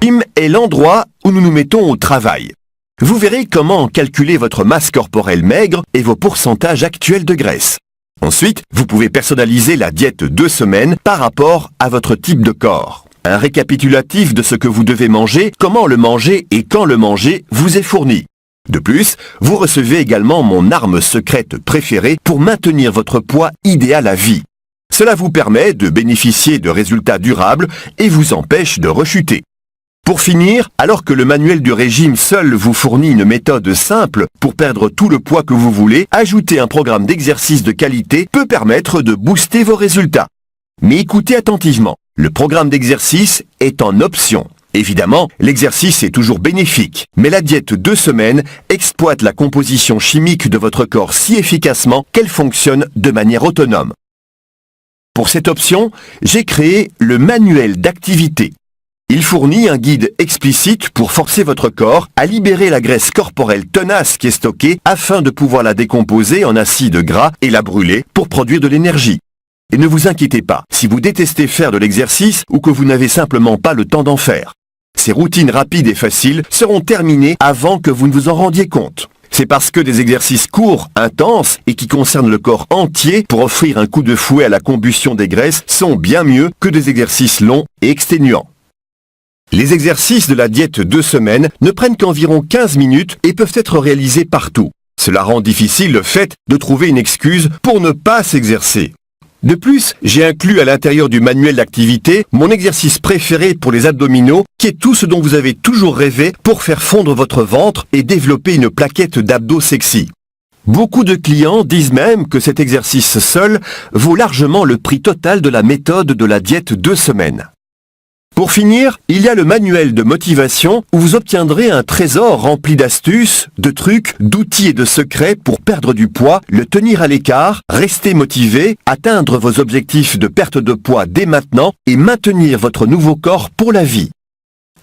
Gym est l'endroit où nous nous mettons au travail. Vous verrez comment calculer votre masse corporelle maigre et vos pourcentages actuels de graisse. Ensuite, vous pouvez personnaliser la diète 2 semaines par rapport à votre type de corps. Un récapitulatif de ce que vous devez manger, comment le manger et quand le manger vous est fourni. De plus, vous recevez également mon arme secrète préférée pour maintenir votre poids idéal à vie. Cela vous permet de bénéficier de résultats durables et vous empêche de rechuter. Pour finir, alors que le manuel du régime seul vous fournit une méthode simple pour perdre tout le poids que vous voulez, ajouter un programme d'exercice de qualité peut permettre de booster vos résultats. Mais écoutez attentivement, le programme d'exercice est en option. Évidemment, l'exercice est toujours bénéfique, mais la diète 2 semaines exploite la composition chimique de votre corps si efficacement qu'elle fonctionne de manière autonome. Pour cette option, j'ai créé le manuel d'activité. Il fournit un guide explicite pour forcer votre corps à libérer la graisse corporelle tenace qui est stockée afin de pouvoir la décomposer en acides gras et la brûler pour produire de l'énergie. Et ne vous inquiétez pas si vous détestez faire de l'exercice ou que vous n'avez simplement pas le temps d'en faire. Ces routines rapides et faciles seront terminées avant que vous ne vous en rendiez compte. C'est parce que des exercices courts, intenses et qui concernent le corps entier pour offrir un coup de fouet à la combustion des graisses sont bien mieux que des exercices longs et exténuants. Les exercices de la diète 2 semaines ne prennent qu'environ 15 minutes et peuvent être réalisés partout. Cela rend difficile le fait de trouver une excuse pour ne pas s'exercer. De plus, j'ai inclus à l'intérieur du manuel d'activité mon exercice préféré pour les abdominaux, qui est tout ce dont vous avez toujours rêvé pour faire fondre votre ventre et développer une plaquette d'abdos sexy. Beaucoup de clients disent même que cet exercice seul vaut largement le prix total de la méthode de la diète 2 semaines. Pour finir, il y a le manuel de motivation où vous obtiendrez un trésor rempli d'astuces, de trucs, d'outils et de secrets pour perdre du poids, le tenir à l'écart, rester motivé, atteindre vos objectifs de perte de poids dès maintenant et maintenir votre nouveau corps pour la vie.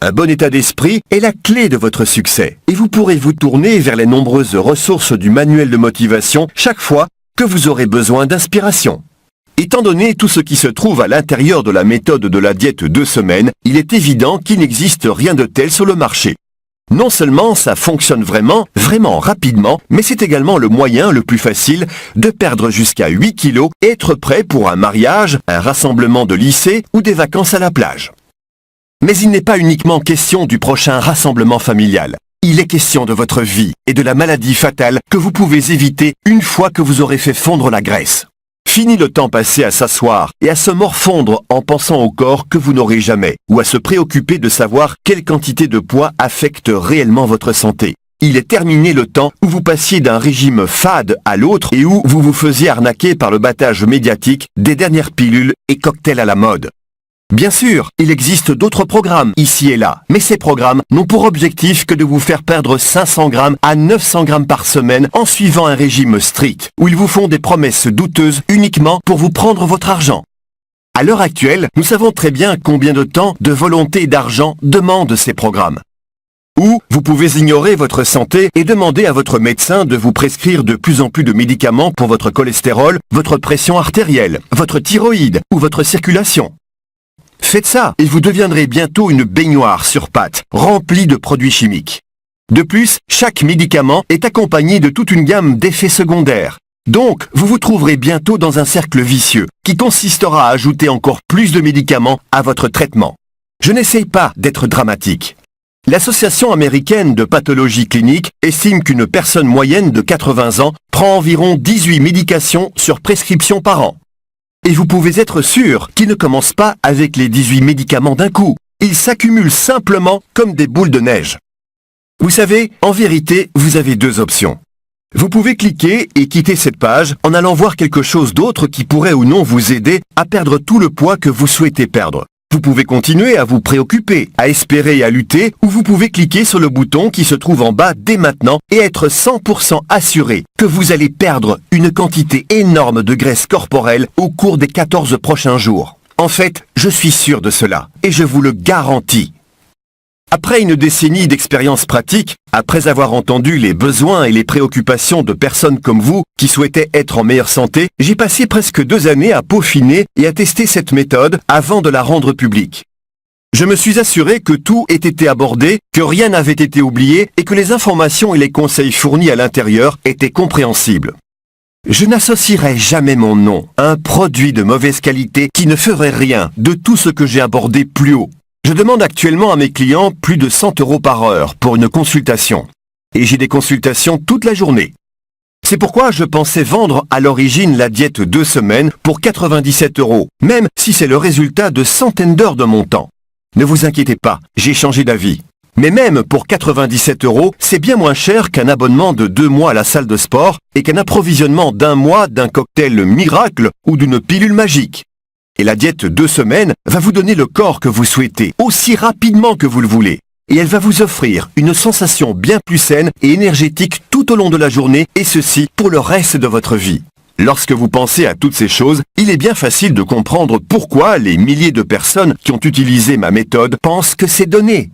Un bon état d'esprit est la clé de votre succès et vous pourrez vous tourner vers les nombreuses ressources du manuel de motivation chaque fois que vous aurez besoin d'inspiration. Étant donné tout ce qui se trouve à l'intérieur de la méthode de la diète 2 semaines, il est évident qu'il n'existe rien de tel sur le marché. Non seulement ça fonctionne vraiment rapidement, mais c'est également le moyen le plus facile de perdre jusqu'à 8 kilos et être prêt pour un mariage, un rassemblement de lycée ou des vacances à la plage. Mais il n'est pas uniquement question du prochain rassemblement familial. Il est question de votre vie et de la maladie fatale que vous pouvez éviter une fois que vous aurez fait fondre la graisse. Fini le temps passé à s'asseoir et à se morfondre en pensant au corps que vous n'aurez jamais, ou à se préoccuper de savoir quelle quantité de poids affecte réellement votre santé. Il est terminé le temps où vous passiez d'un régime fade à l'autre et où vous vous faisiez arnaquer par le battage médiatique des dernières pilules et cocktails à la mode. Bien sûr, il existe d'autres programmes ici et là, mais ces programmes n'ont pour objectif que de vous faire perdre 500 grammes à 900 grammes par semaine en suivant un régime strict, où ils vous font des promesses douteuses uniquement pour vous prendre votre argent. À l'heure actuelle, nous savons très bien combien de temps, de volonté et d'argent demandent ces programmes. Ou vous pouvez ignorer votre santé et demander à votre médecin de vous prescrire de plus en plus de médicaments pour votre cholestérol, votre pression artérielle, votre thyroïde ou votre circulation. Faites ça et vous deviendrez bientôt une baignoire sur pattes, remplie de produits chimiques. De plus, chaque médicament est accompagné de toute une gamme d'effets secondaires. Donc, vous vous trouverez bientôt dans un cercle vicieux qui consistera à ajouter encore plus de médicaments à votre traitement. Je n'essaye pas d'être dramatique. L'Association américaine de pathologie clinique estime qu'une personne moyenne de 80 ans prend environ 18 médications sur prescription par an. Et vous pouvez être sûr qu'ils ne commencent pas avec les 18 médicaments d'un coup. Ils s'accumulent simplement comme des boules de neige. Vous savez, en vérité, vous avez deux options. Vous pouvez cliquer et quitter cette page en allant voir quelque chose d'autre qui pourrait ou non vous aider à perdre tout le poids que vous souhaitez perdre. Vous pouvez continuer à vous préoccuper, à espérer et à lutter, ou vous pouvez cliquer sur le bouton qui se trouve en bas dès maintenant et être 100% assuré que vous allez perdre une quantité énorme de graisse corporelle au cours des 14 prochains jours. En fait, je suis sûr de cela, et je vous le garantis. Après une décennie d'expérience pratique, après avoir entendu les besoins et les préoccupations de personnes comme vous qui souhaitaient être en meilleure santé, j'ai passé presque 2 années à peaufiner et à tester cette méthode avant de la rendre publique. Je me suis assuré que tout ait été abordé, que rien n'avait été oublié et que les informations et les conseils fournis à l'intérieur étaient compréhensibles. Je n'associerai jamais mon nom à un produit de mauvaise qualité qui ne ferait rien de tout ce que j'ai abordé plus haut. Je demande actuellement à mes clients plus de 100 € par heure pour une consultation. Et j'ai des consultations toute la journée. C'est pourquoi je pensais vendre à l'origine la diète 2 semaines pour 97 €, même si c'est le résultat de centaines d'heures de mon temps. Ne vous inquiétez pas, j'ai changé d'avis. Mais même pour 97 €, c'est bien moins cher qu'un abonnement de 2 mois à la salle de sport et qu'un approvisionnement d'1 mois d'un cocktail miracle ou d'une pilule magique. Et la diète 2 semaines va vous donner le corps que vous souhaitez, aussi rapidement que vous le voulez. Et elle va vous offrir une sensation bien plus saine et énergétique tout au long de la journée, et ceci pour le reste de votre vie. Lorsque vous pensez à toutes ces choses, il est bien facile de comprendre pourquoi les milliers de personnes qui ont utilisé ma méthode pensent que c'est donné.